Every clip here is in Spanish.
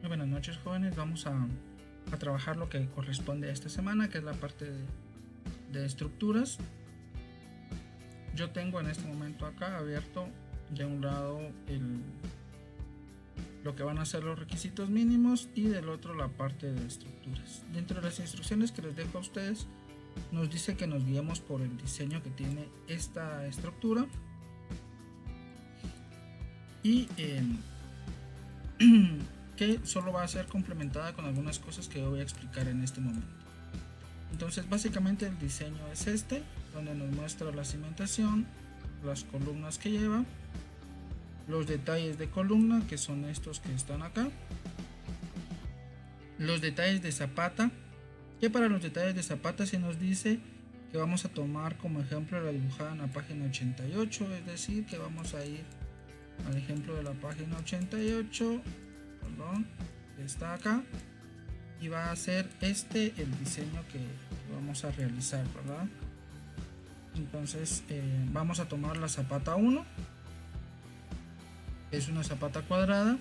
Muy buenas noches, jóvenes. Vamos a trabajar lo que corresponde a esta semana, que es la parte de estructuras. Yo tengo en este momento acá abierto de un lado lo que van a ser los requisitos mínimos y del otro la parte de estructuras. Dentro de las instrucciones que les dejo a ustedes nos dice que nos guiemos por el diseño que tiene esta estructura y que solo va a ser complementada con algunas cosas que yo voy a explicar en este momento. Entonces básicamente el diseño es este, donde nos muestra la cimentación, las columnas que lleva, los detalles de columna, que son estos que están acá, los detalles de zapata, que para los detalles de zapata se nos dice que vamos a tomar como ejemplo la dibujada en la página 88, es decir que vamos a ir al ejemplo de la página 88, que está acá, y va a ser este el diseño que vamos a realizar, ¿verdad? Entonces vamos a tomar la zapata 1, es una zapata cuadrada,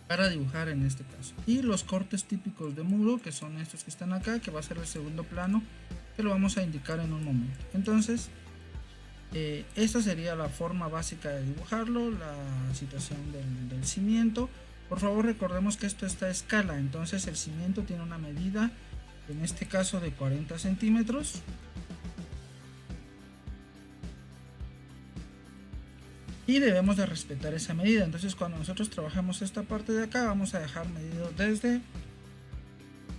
para dibujar en este caso, y los cortes típicos de muro, que son estos que están acá, que va a ser el segundo plano, que lo vamos a indicar en un momento. Entonces esta sería la forma básica de dibujarlo, la situación del cimiento. Por favor recordemos que esto está a escala, entonces el cimiento tiene una medida, en este caso de 40 centímetros. Y debemos de respetar esa medida. Entonces cuando nosotros trabajamos esta parte de acá, vamos a dejar medido desde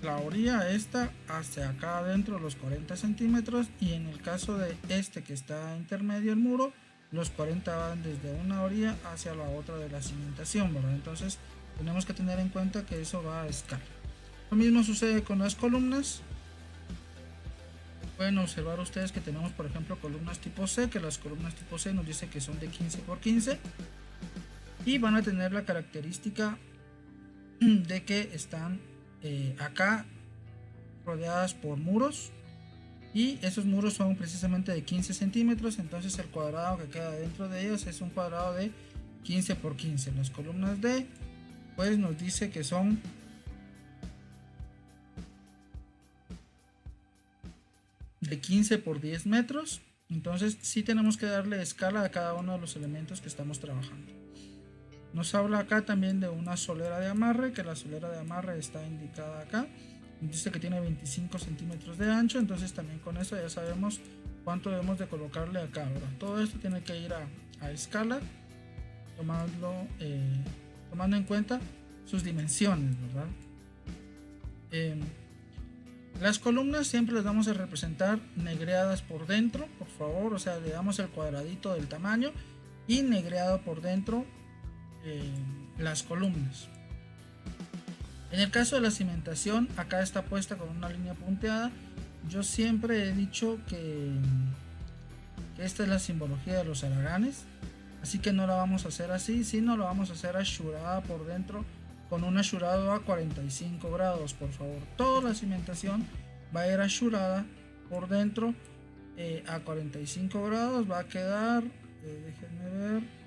la orilla esta hacia acá adentro los 40 centímetros, y en el caso de este que está intermedio el muro, los 40 van desde una orilla hacia la otra de la cimentación, ¿verdad? Entonces tenemos que tener en cuenta que eso va a escala. Lo mismo sucede con las columnas. Pueden observar ustedes que tenemos, por ejemplo, columnas tipo C, que las columnas tipo C nos dice que son de 15 por 15 y van a tener la característica de que están acá rodeadas por muros, y esos muros son precisamente de 15 centímetros. Entonces el cuadrado que queda dentro de ellos es un cuadrado de 15 por 15. Las columnas D pues nos dice que son de 15 por 10 metros. Entonces sí tenemos que darle escala a cada uno de los elementos que estamos trabajando. Nos habla acá también de una solera de amarre, que la solera de amarre está indicada acá. Dice que tiene 25 centímetros de ancho, entonces también con eso ya sabemos cuánto debemos de colocarle acá, ¿verdad? Todo esto tiene que ir a escala, tomando en cuenta sus dimensiones, ¿verdad? Las columnas siempre las vamos a representar negreadas por dentro, por favor, o sea, le damos el cuadradito del tamaño y negreado por dentro las columnas. En el caso de la cimentación, acá está puesta con una línea punteada. Yo siempre he dicho que esta es la simbología de los haraganes, así que no la vamos a hacer así, sino la vamos a hacer ashurada por dentro con un ashurado a 45 grados, por favor. Toda la cimentación va a ir ashurada por dentro a 45 grados. Va a quedar, déjenme ver,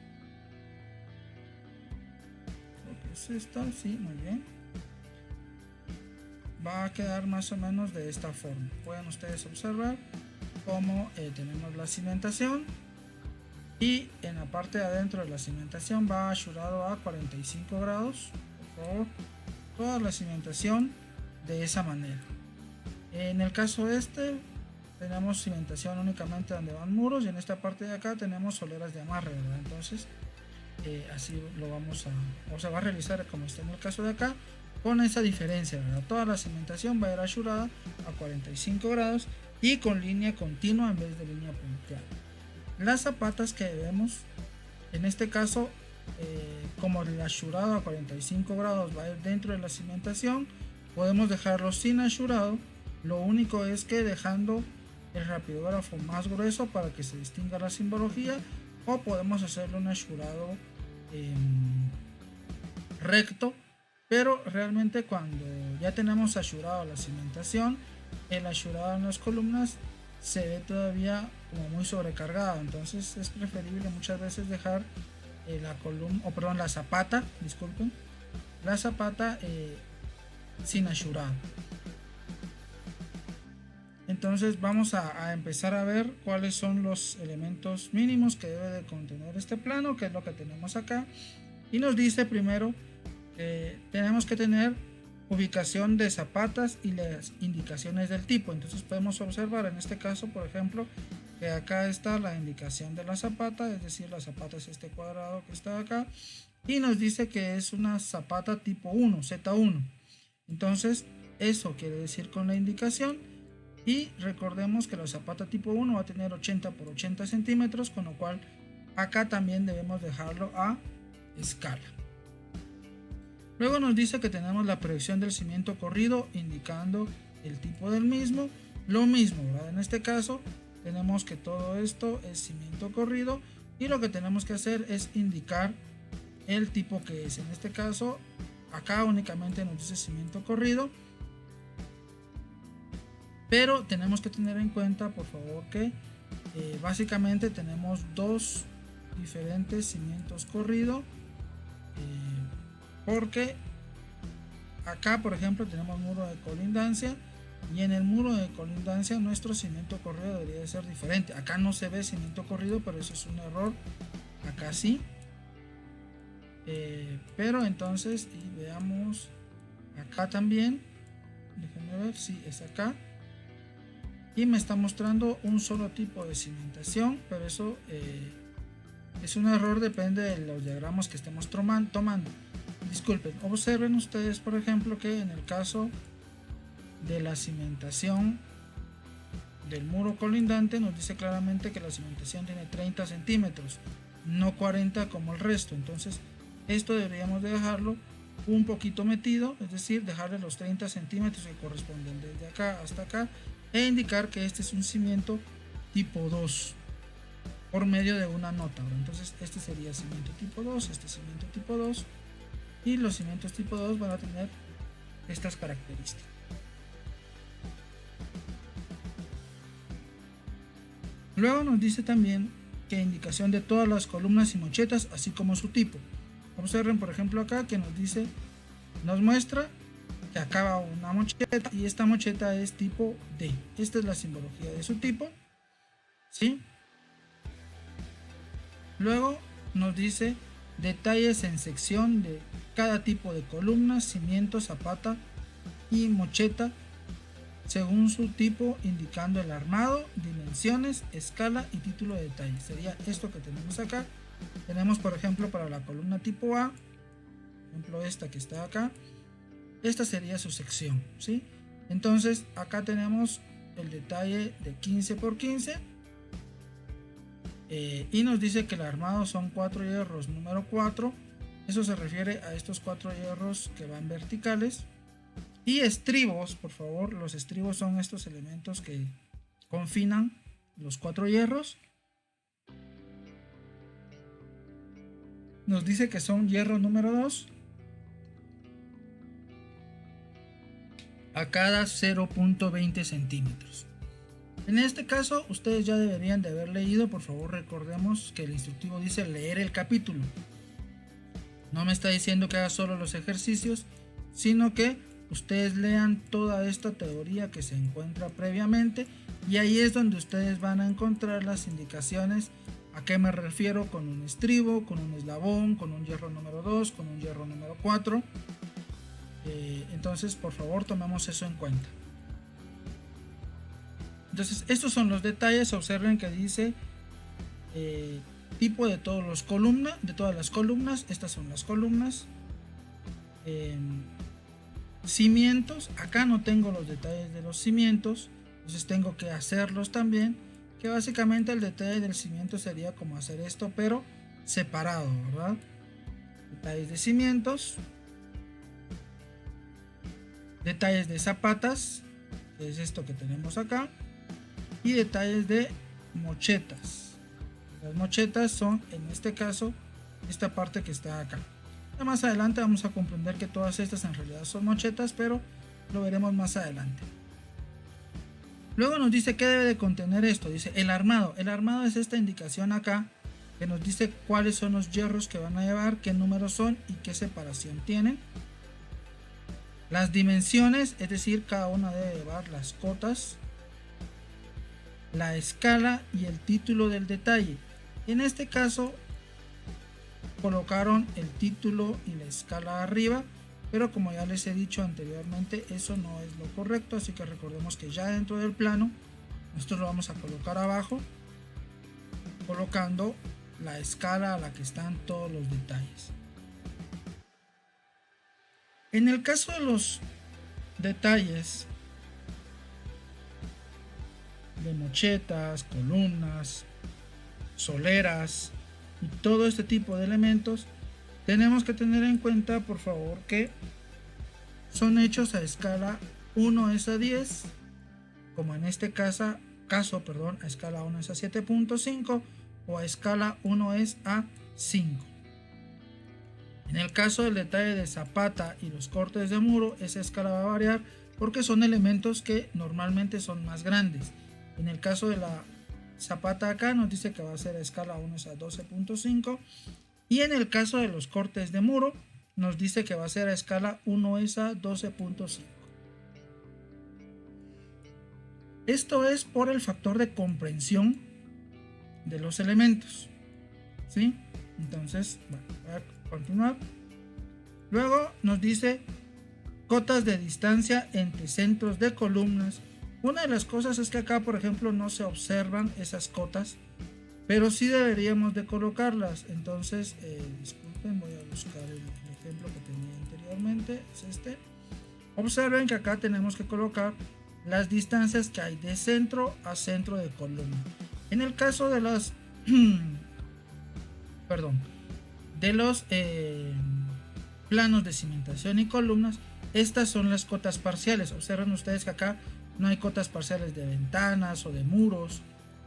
es esta, sí, muy bien. Va a quedar más o menos de esta forma. Pueden ustedes observar cómo tenemos la cimentación, y en la parte de adentro de la cimentación va ashurado a 45 grados, por favor. Toda la cimentación de esa manera. En el caso este tenemos cimentación únicamente donde van muros, y en esta parte de acá tenemos soleras de amarre, ¿verdad? Entonces así lo vamos a, o se va a realizar como está en el caso de acá, con esa diferencia, ¿verdad? Toda la cimentación va a ir ashurada a 45 grados y con línea continua en vez de línea punteada. Las zapatas que vemos en este caso, como el ashurado a 45 grados va a ir dentro de la cimentación, podemos dejarlo sin ashurado. Lo único es que dejando el rapidógrafo más grueso para que se distinga la simbología, o podemos hacerle un ashurado recto, pero realmente cuando ya tenemos ashurado la cimentación, el ashurado en las columnas se ve todavía como muy sobrecargado. Entonces es preferible muchas veces dejar la columna, o perdón, la zapata, disculpen, la zapata sin ashurado. Entonces vamos a empezar a ver cuáles son los elementos mínimos que debe de contener este plano, que es lo que tenemos acá. Y nos dice primero que tenemos que tener ubicación de zapatas y las indicaciones del tipo. Entonces podemos observar en este caso, por ejemplo, que acá está la indicación de la zapata, es decir, la zapata es este cuadrado que está acá, y nos dice que es una zapata tipo 1, Z1. Entonces eso quiere decir con la indicación. Y recordemos que la zapata tipo 1 va a tener 80 por 80 centímetros, con lo cual acá también debemos dejarlo a escala. Luego nos dice que tenemos la proyección del cimiento corrido, indicando el tipo del mismo. Lo mismo, ¿verdad? En este caso tenemos que todo esto es cimiento corrido, y lo que tenemos que hacer es indicar el tipo que es. En este caso acá únicamente nos dice cimiento corrido, pero tenemos que tener en cuenta, por favor, que básicamente tenemos dos diferentes cimientos corrido, porque acá, por ejemplo, tenemos muro de colindancia, y en el muro de colindancia nuestro cimiento corrido debería de ser diferente. Acá no se ve cimiento corrido, pero eso es un error. Acá sí, pero entonces, y veamos acá también, déjenme ver, sí, es acá. Y me está mostrando un solo tipo de cimentación, pero eso es un error, depende de los diagramas que estemos tomando. Disculpen, observen ustedes, por ejemplo, que en el caso de la cimentación del muro colindante nos dice claramente que la cimentación tiene 30 centímetros, no 40 como el resto. Entonces esto deberíamos de dejarlo un poquito metido, es decir, dejarle los 30 centímetros que corresponden desde acá hasta acá, e indicar que este es un cimiento tipo 2 por medio de una nota. Entonces este sería cimiento tipo 2, este cimiento tipo 2, y los cimientos tipo 2 van a tener estas características. Luego nos dice también que indicación de todas las columnas y mochetas, así como su tipo. Observen, por ejemplo, acá que nos muestra que acá va una mocheta, y esta mocheta es tipo D. Esta es la simbología de su tipo, ¿sí? Luego nos dice detalles en sección de cada tipo de columna, cimiento, zapata y mocheta según su tipo, indicando el armado, dimensiones, escala y título de detalle. Sería esto que tenemos acá. Tenemos, por ejemplo, para la columna tipo A, por ejemplo esta que está acá, esta sería su sección, ¿sí? Entonces acá tenemos el detalle de 15 por 15, y nos dice que el armado son 4 hierros número 4. Eso se refiere a estos 4 hierros que van verticales. Y estribos, por favor, los estribos son estos elementos que confinan los 4 hierros. Nos dice que son hierro número 2 a cada 0.20 centímetros. En este caso ustedes ya deberían de haber leído. Por favor, recordemos que el instructivo dice leer el capítulo. No me está diciendo que haga solo los ejercicios, sino que ustedes lean toda esta teoría que se encuentra previamente, y ahí es donde ustedes van a encontrar las indicaciones. ¿A qué me refiero? Con un estribo, con un eslabón, con un hierro número 2, con un hierro número 4. Entonces, por favor, tomemos eso en cuenta. Entonces, estos son los detalles. Observen que dice tipo de todas las columnas. Estas son las columnas. Cimientos. Acá no tengo los detalles de los cimientos, entonces tengo que hacerlos también. Que básicamente el detalle del cimiento sería como hacer esto, pero separado, ¿verdad? Detalles de cimientos. Detalles de zapatas, que es esto que tenemos acá. Y detalles de mochetas. Las mochetas son, en este caso, esta parte que está acá. Ya más adelante vamos a comprender que todas estas en realidad son mochetas, pero lo veremos más adelante. Luego nos dice qué debe de contener esto. Dice el armado. El armado es esta indicación acá, que nos dice cuáles son los hierros que van a llevar, qué números son y qué separación tienen. Las dimensiones, es decir, cada una debe llevar las cotas, la escala y el título del detalle. En este caso colocaron el título y la escala arriba, pero como ya les he dicho anteriormente, eso no es lo correcto, así que recordemos que ya dentro del plano nosotros lo vamos a colocar abajo, colocando la escala a la que están todos los detalles. En el caso de los detalles de mochetas, columnas, soleras y todo este tipo de elementos, tenemos que tener en cuenta, por favor, que son hechos a escala 1 es a 10, como en este caso, a escala 1 es a 7.5 o a escala 1 es a 5. En el caso del detalle de zapata y los cortes de muro, esa escala va a variar porque son elementos que normalmente son más grandes. En el caso de la zapata acá nos dice que va a ser a escala 1 es a 12.5, y en el caso de los cortes de muro nos dice que va a ser a escala 1 es a 12.5. Esto es por el factor de comprensión de los elementos, ¿sí? Entonces, bueno, voy a continuar. Luego nos dice cotas de distancia entre centros de columnas. Una de las cosas es que acá, por ejemplo, no se observan esas cotas, pero sí deberíamos de colocarlas. Entonces, disculpen, voy a buscar el ejemplo que tenía anteriormente, es este. Observen que acá tenemos que colocar las distancias que hay de centro a centro de columna. En el caso de las de los planos de cimentación y columnas, estas son las cotas parciales. Observen ustedes que acá no hay cotas parciales de ventanas o de muros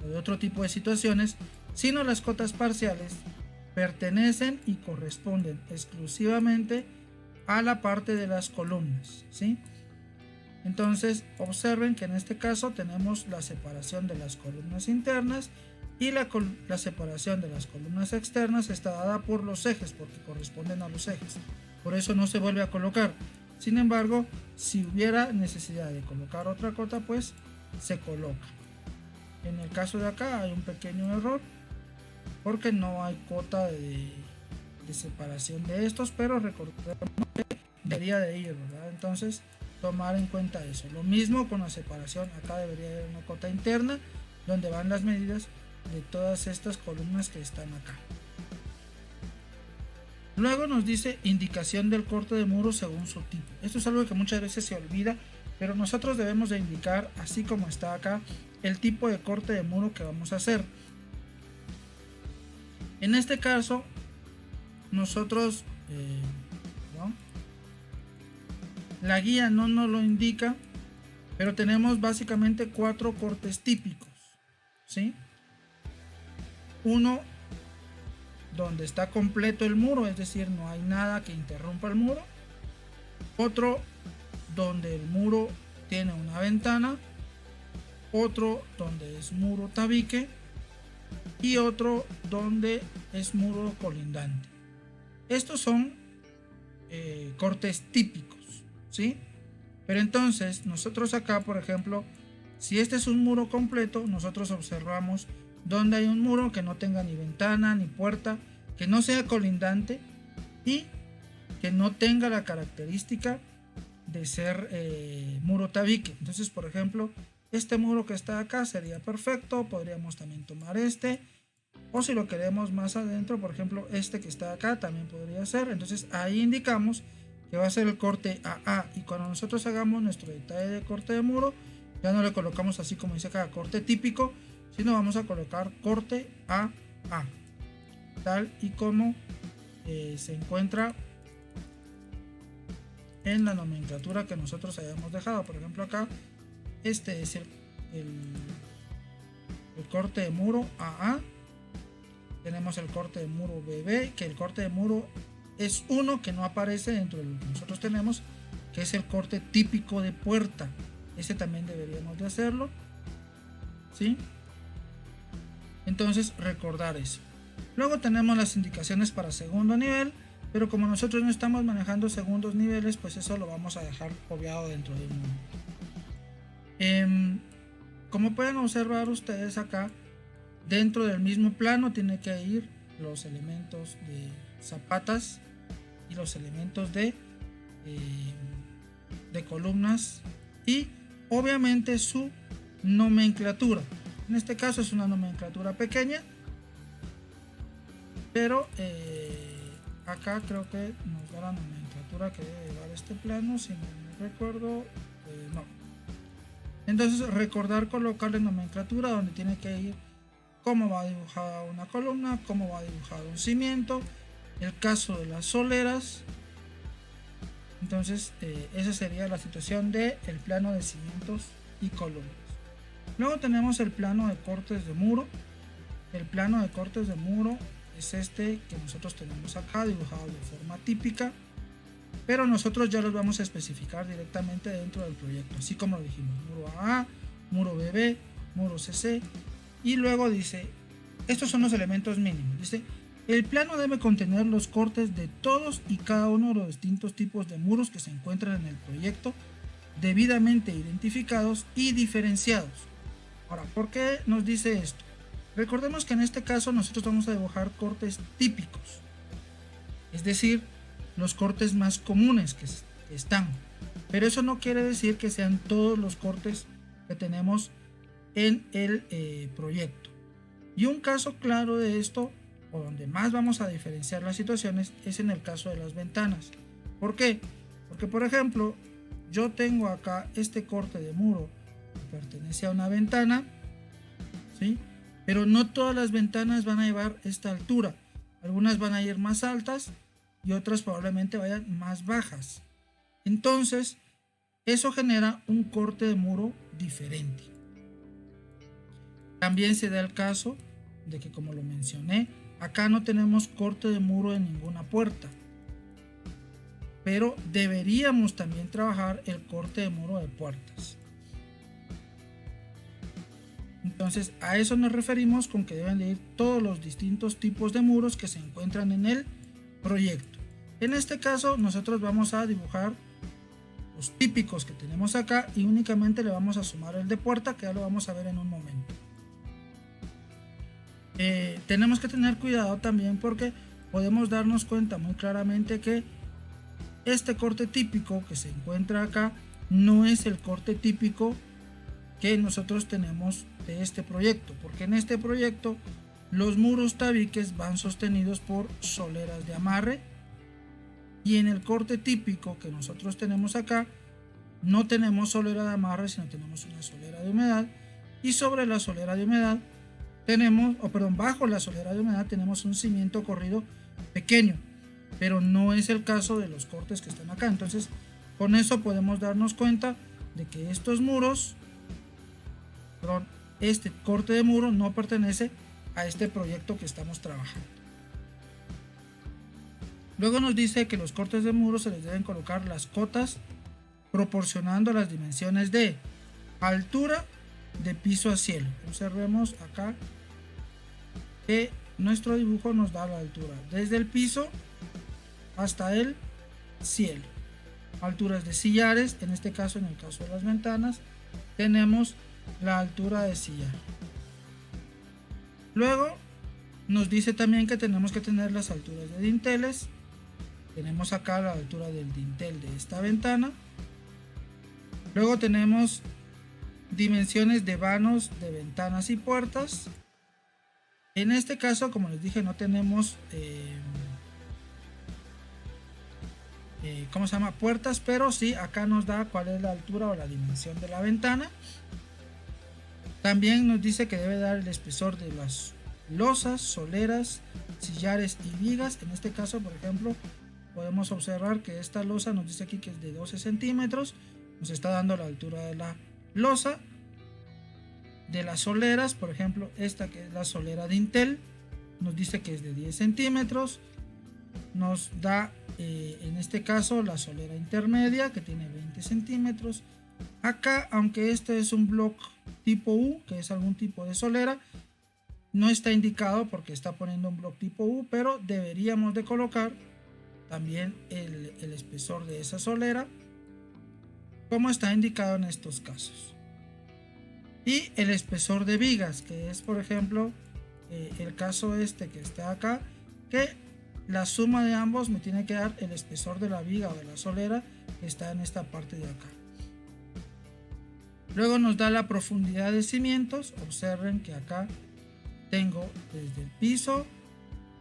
o de otro tipo de situaciones, sino las cotas parciales pertenecen y corresponden exclusivamente a la parte de las columnas, ¿sí? Entonces observen que en este caso tenemos la separación de las columnas internas y la separación de las columnas externas está dada por los ejes, porque corresponden a los ejes, por eso no se vuelve a colocar. Sin embargo, si hubiera necesidad de colocar otra cota, pues se coloca. En el caso de acá hay un pequeño error porque no hay cota de separación de estos, pero recordemos que debería de ir, ¿verdad? Entonces tomar en cuenta eso. Lo mismo con la separación, acá debería haber una cota interna donde van las medidas de todas estas columnas que están acá. Luego nos dice indicación del corte de muro según su tipo. Esto es algo que muchas veces se olvida, pero nosotros debemos de indicar, así como está acá, el tipo de corte de muro que vamos a hacer. En este caso, nosotros la guía no nos lo indica, pero tenemos básicamente 4 cortes típicos, ¿sí? Uno donde está completo el muro, es decir, no hay nada que interrumpa el muro. Otro donde el muro tiene una ventana. Otro donde es muro tabique. Y otro donde es muro colindante. Estos son cortes típicos, ¿sí? Pero entonces nosotros acá, por ejemplo, si este es un muro completo, nosotros observamos donde hay un muro que no tenga ni ventana ni puerta, que no sea colindante y que no tenga la característica de ser muro tabique. Entonces, por ejemplo, este muro que está acá sería perfecto. Podríamos también tomar este, o si lo queremos más adentro, por ejemplo, este que está acá también podría ser. Entonces ahí indicamos que va a ser el corte AA, y cuando nosotros hagamos nuestro detalle de corte de muro, ya no le colocamos así como dice acá, corte típico, sino vamos a colocar corte AA, tal y como se encuentra en la nomenclatura que nosotros hayamos dejado. Por ejemplo, acá este es el corte de muro AA. Tenemos el corte de muro BB, que el corte de muro es uno que no aparece dentro de lo que nosotros tenemos, que es el corte típico de puerta. Ese también deberíamos de hacerlo, ¿sí? Entonces recordar eso. Luego tenemos las indicaciones para segundo nivel, pero como nosotros no estamos manejando segundos niveles, pues eso lo vamos a dejar obviado dentro de un... como pueden observar ustedes acá, dentro del mismo plano tiene que ir los elementos de zapatas y los elementos de columnas y obviamente su nomenclatura. En este caso es una nomenclatura pequeña, pero acá creo que nos da la nomenclatura que debe llevar este plano, si no me recuerdo, no. Entonces recordar colocarle nomenclatura donde tiene que ir cómo va dibujada una columna, cómo va dibujado un cimiento, el caso de las soleras. Entonces esa sería la situación del plano de cimientos y columnas. Luego tenemos el plano de cortes de muro. El plano de cortes de muro es este que nosotros tenemos acá dibujado de forma típica, pero nosotros ya los vamos a especificar directamente dentro del proyecto, así como lo dijimos: muro AA, muro BB, muro CC. Y luego dice, estos son los elementos mínimos. Dice, el plano debe contener los cortes de todos y cada uno de los distintos tipos de muros que se encuentran en el proyecto, debidamente identificados y diferenciados. Ahora, ¿por qué nos dice esto? Recordemos que en este caso nosotros vamos a dibujar cortes típicos, es decir, los cortes más comunes que están, pero eso no quiere decir que sean todos los cortes que tenemos en el proyecto. Y un caso claro de esto, o donde más vamos a diferenciar las situaciones, es en el caso de las ventanas. ¿Por qué? Porque por ejemplo, yo tengo acá este corte de muro que pertenece a una ventana, ¿sí? Pero no todas las ventanas van a llevar esta altura. Algunas van a ir más altas y otras probablemente vayan más bajas. Entonces, eso genera un corte de muro diferente. También se da el caso de que, como lo mencioné, acá no tenemos corte de muro en ninguna puerta, pero deberíamos también trabajar el corte de muro de puertas. Entonces a eso nos referimos con que deben de ir todos los distintos tipos de muros que se encuentran en el proyecto. En este caso nosotros vamos a dibujar los típicos que tenemos acá y únicamente le vamos a sumar el de puerta, que ya lo vamos a ver en un momento. Tenemos que tener cuidado también porque podemos darnos cuenta muy claramente que este corte típico que se encuentra acá no es el corte típico que nosotros tenemos de este proyecto, porque en este proyecto los muros tabiques van sostenidos por soleras de amarre, y en el corte típico que nosotros tenemos acá no tenemos solera de amarre, sino tenemos una solera de humedad, y sobre la solera de humedad tenemos, bajo la solera de humedad tenemos un cimiento corrido pequeño, pero no es el caso de los cortes que están acá. Entonces con eso podemos darnos cuenta de que estos muros, este corte de muro no pertenece a este proyecto que estamos trabajando. Luego nos dice que los cortes de muro se les deben colocar las cotas proporcionando las dimensiones de altura de piso a cielo. Observemos acá que nuestro dibujo nos da la altura desde el piso hasta el cielo. Alturas de sillares, en este caso, en el caso de las ventanas, tenemos la altura de sillar. Luego nos dice también que tenemos que tener las alturas de dinteles. Tenemos acá la altura del dintel de esta ventana. Luego tenemos dimensiones de vanos de ventanas y puertas. En este caso, como les dije, no tenemos puertas, pero sí acá nos da cuál es la altura o la dimensión de la ventana. También nos dice que debe dar el espesor de las losas, soleras, sillares y vigas. En este caso, por ejemplo, podemos observar que esta losa nos dice aquí que es de 12 centímetros. Nos está dando la altura de la losa. De las soleras, por ejemplo, esta que es la solera dintel, nos dice que es de 10 centímetros. Nos da en este caso la solera intermedia, que tiene 20 centímetros. Acá, aunque este es un bloque tipo U, que es algún tipo de solera, no está indicado porque está poniendo un bloque tipo U, pero deberíamos de colocar también el espesor de esa solera como está indicado en estos casos, y el espesor de vigas, que es por ejemplo el caso este que está acá, que la suma de ambos me tiene que dar el espesor de la viga o de la solera que está en esta parte de acá. Luego nos da la profundidad de cimientos. Observen que acá tengo desde el piso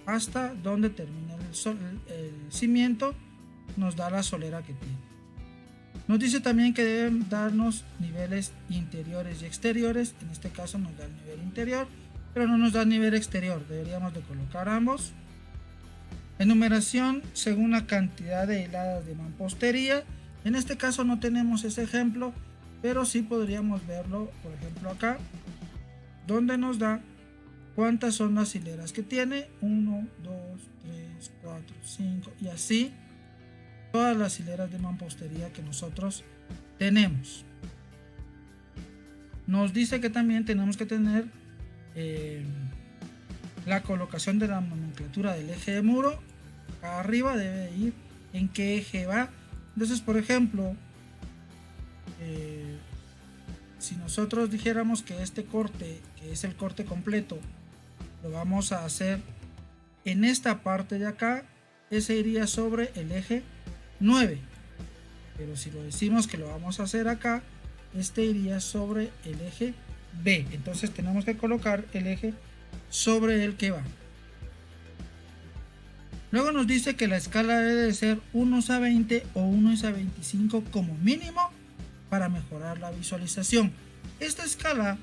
hasta donde termina el cimiento, nos da la solera que tiene. Nos dice también que deben darnos niveles interiores y exteriores. En este caso nos da el nivel interior, pero no nos da el nivel exterior. Deberíamos de colocar ambos. Enumeración según la cantidad de hiladas de mampostería. En este caso no tenemos ese ejemplo, pero sí podríamos verlo, por ejemplo acá, donde nos da cuántas son las hileras que tiene. 1, 2, 3, 4, 5 y así todas las hileras de mampostería que nosotros tenemos. Nos dice que también tenemos que tener la colocación de la nomenclatura del eje de muro. Acá arriba debe ir en qué eje va. Entonces, por ejemplo, si nosotros dijéramos que este corte, que es el corte completo, lo vamos a hacer en esta parte de acá, ese iría sobre el eje 9. Pero si lo decimos que lo vamos a hacer acá, este iría sobre el eje B. Entonces tenemos que colocar el eje sobre el que va. Luego nos dice que la escala debe de ser 1:20 o 1:25 como mínimo para mejorar la visualización. Esta escala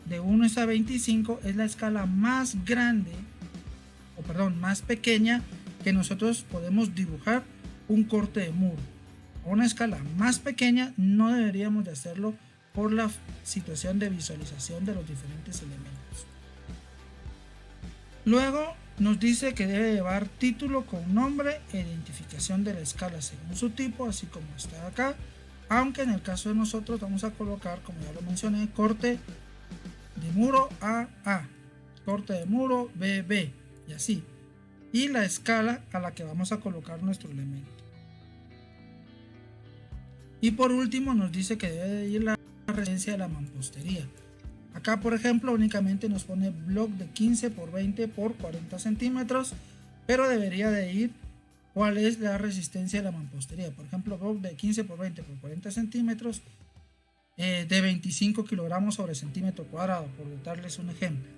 de 1:25 es la escala más grande, o perdón, más pequeña que nosotros podemos dibujar un corte de muro. A una escala más pequeña no deberíamos de hacerlo por la situación de visualización de los diferentes elementos. Luego nos dice que debe llevar título con nombre e identificación de la escala según su tipo, así como está acá, aunque en el caso de nosotros vamos a colocar, como ya lo mencioné, corte de muro AA, corte de muro BB y así, y la escala a la que vamos a colocar nuestro elemento. Y por último nos dice que debe de ir la resistencia de la mampostería. Acá por ejemplo únicamente nos pone bloque de 15 por 20 por 40 centímetros, pero debería de ir cuál es la resistencia de la mampostería. Por ejemplo, bloque de 15 por 20 por 40 centímetros de 25 kilogramos sobre centímetro cuadrado, por darles un ejemplo.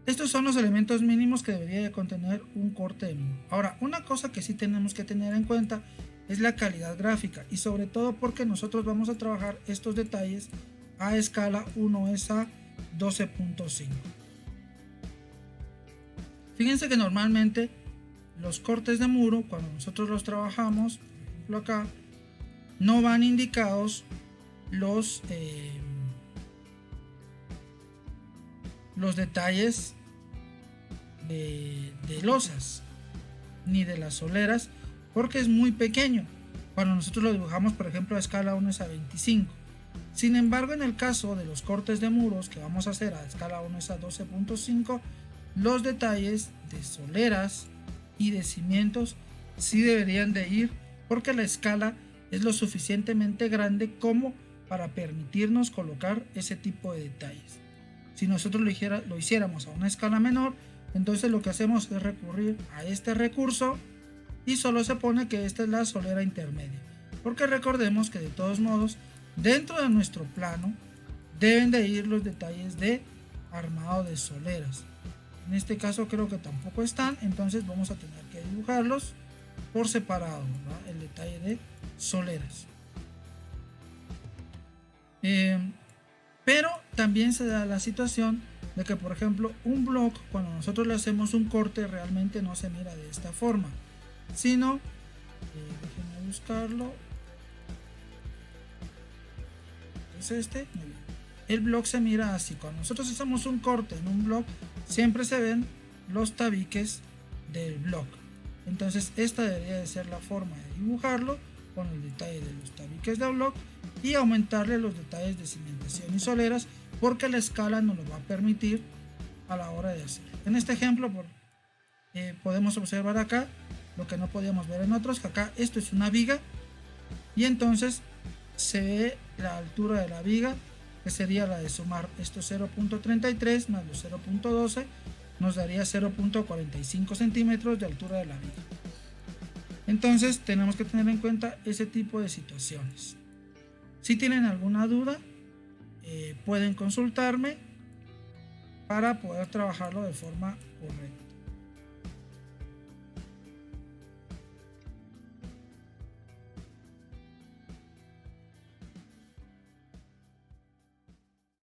Estos son los elementos mínimos que debería de contener un corte de muro. Ahora, una cosa que sí tenemos que tener en cuenta es la calidad gráfica, y sobre todo porque nosotros vamos a trabajar estos detalles a escala 1:12.5. Fíjense que normalmente los cortes de muro, cuando nosotros los trabajamos, por ejemplo acá, no van indicados los detalles de losas ni de las soleras, porque es muy pequeño cuando nosotros lo dibujamos, por ejemplo, a escala 1:25. Sin embargo, en el caso de los cortes de muros que vamos a hacer a escala 1:12.5, los detalles de soleras y de cimientos sí deberían de ir, porque la escala es lo suficientemente grande como para permitirnos colocar ese tipo de detalles. Si nosotros lo hiciéramos a una escala menor, entonces lo que hacemos es recurrir a este recurso y solo se pone que esta es la solera intermedia, porque recordemos que de todos modos dentro de nuestro plano deben de ir los detalles de armado de soleras. En este caso creo que tampoco están, entonces vamos a tener que dibujarlos por separado, ¿verdad? El detalle de soleras. Pero también se da la situación de que, por ejemplo, un bloque, cuando nosotros le hacemos un corte, realmente no se mira de esta forma, sino, déjenme buscarlo, es este, muy bien. El bloque se mira así. Cuando nosotros hacemos un corte en un bloque, siempre se ven los tabiques del bloque. Entonces esta debería de ser la forma de dibujarlo, con el detalle de los tabiques del bloque y aumentarle los detalles de cimentación y soleras, porque la escala nos lo va a permitir a la hora de hacerlo. En este ejemplo podemos observar acá lo que no podíamos ver en otros, que acá esto es una viga y entonces se ve la altura de la viga, que sería la de sumar estos 0.33 más los 0.12, nos daría 0.45 centímetros de altura de la viga. Entonces tenemos que tener en cuenta ese tipo de situaciones. Si tienen alguna duda, pueden consultarme para poder trabajarlo de forma correcta.